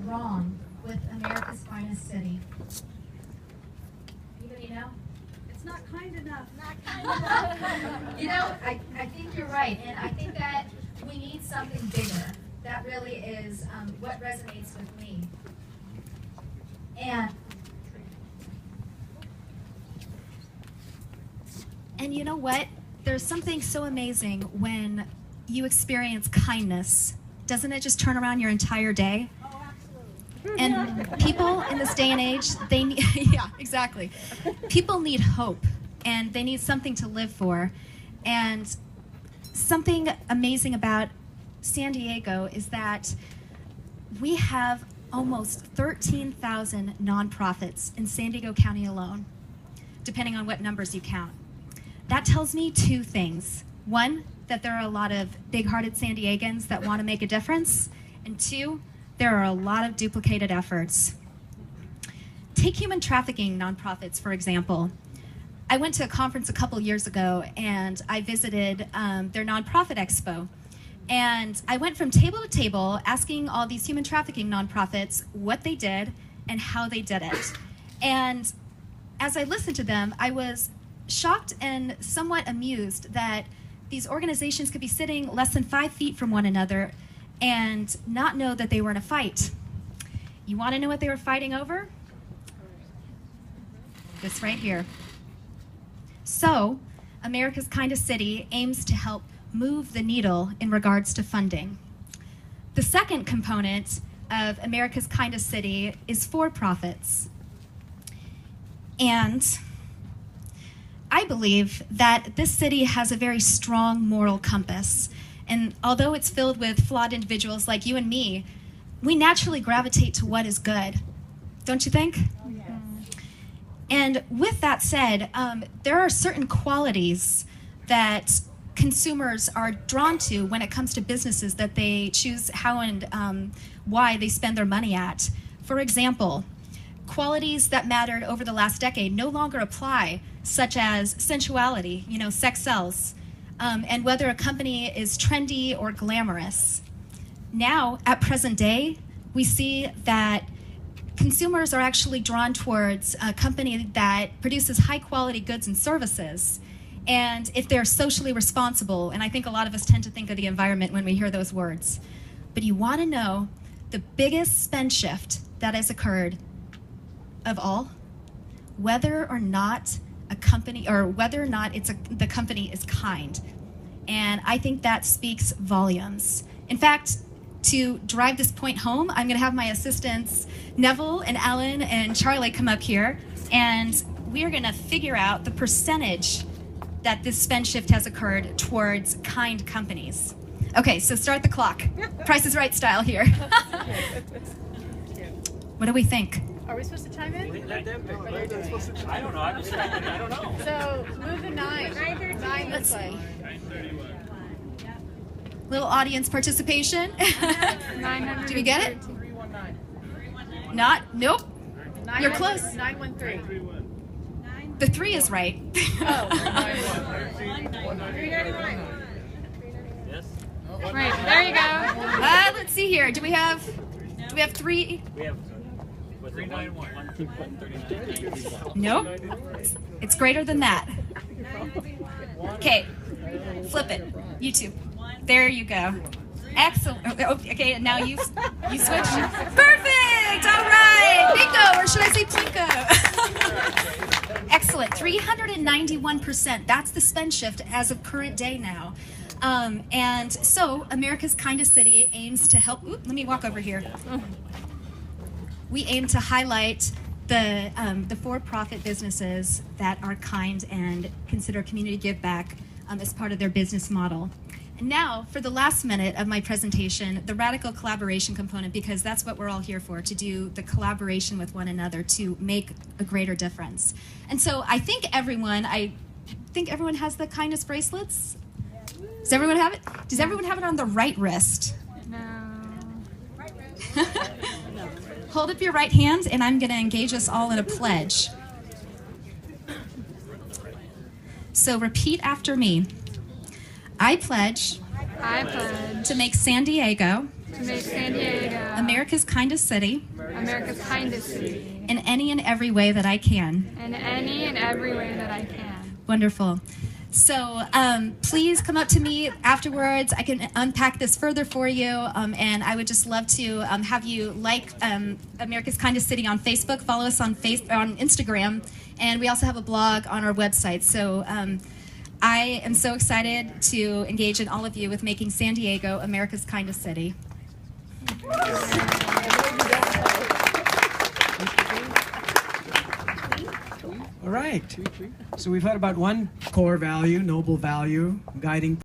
wrong with America's finest city? Anybody know? It's not kind enough. Not kind enough. You know, I think you're right, and I think that we need something bigger. That really is what resonates with me. And you know what? There's something so amazing when you experience kindness. Doesn't it just turn around your entire day? Oh, absolutely. And people in this day and age, they need, yeah, exactly. People need hope, and they need something to live for. And something amazing about San Diego is that we have almost 13,000 nonprofits in San Diego County alone, depending on what numbers you count. That tells me two things. One, that there are a lot of big-hearted San Diegans that want to make a difference. And two, there are a lot of duplicated efforts. Take human trafficking nonprofits, for example. I went to a conference a couple years ago, and I visited their nonprofit expo. And I went from table to table asking all these human trafficking nonprofits what they did and how they did it. And as I listened to them, I was shocked and somewhat amused that these organizations could be sitting less than 5 feet from one another and not know that they were in a fight. You want to know what they were fighting over? This right here. So, America's Kindest City aims to help move the needle in regards to funding. The second component of America's Kindest City is for-profits. And I believe that this city has a very strong moral compass. And although it's filled with flawed individuals like you and me, we naturally gravitate to what is good. Don't you think? Oh, yes. And with that said, there are certain qualities that consumers are drawn to when it comes to businesses that they choose how and why they spend their money at. For example, qualities that mattered over the last decade no longer apply, such as sensuality, sex sells, and whether a company is trendy or glamorous. Now, at present day, we see that consumers are actually drawn towards a company that produces high quality goods and services. And if they're socially responsible, and I think a lot of us tend to think of the environment when we hear those words. But you want to know the biggest spend shift that has occurred of all? Whether or not a company, or whether or not the company is kind. And I think that speaks volumes. In fact, to drive this point home, I'm going to have my assistants Neville and Alan and Charlie come up here, and we are going to figure out the percentage that this spend shift has occurred towards kind companies. Okay, so start the clock. Price is Right style here. What do we think? Are we supposed to chime in? I don't know. I don't know. So move the 9. 9 Let's this way. Little audience participation. 900. Do we get it? 319. Not? Nope. You're close. 913. The 3 is right. Oh. 399. Yes. Right, there you go. Let's see here. Do we have 3? We have 391. Nope. It's greater than that. Okay. Flip it. YouTube. There you go. Excellent. Oh, okay, now you switch. Perfect. All right. Bingo, or should I say plinko? Excellent. 391%. That's the spend shift as of current day now. And so America's Kindest City aims to help. Let me walk over here. We aim to highlight the for-profit businesses that are kind and consider community give back as part of their business model. And now, for the last minute of my presentation, the radical collaboration component, because that's what we're all here for, to do the collaboration with one another to make a greater difference. And so I think everyone has the kindness bracelets. Does everyone have it? Does everyone have it on the right wrist? No. Hold up your right hand, and I'm going to engage us all in a pledge. So repeat after me. I pledge I pledge to make San Diego to make San Diego America's kindest city America's kindest city in any and every way that I can. in any and every way that I can. Wonderful. So please come up to me afterwards. I can unpack this further for you, and I would just love to have you like America's Kindest City on Facebook, follow us on Instagram, and we also have a blog on our website. So I am so excited to engage in all of you with making San Diego America's kindest city. All right. So we've had about one core value, noble value, guiding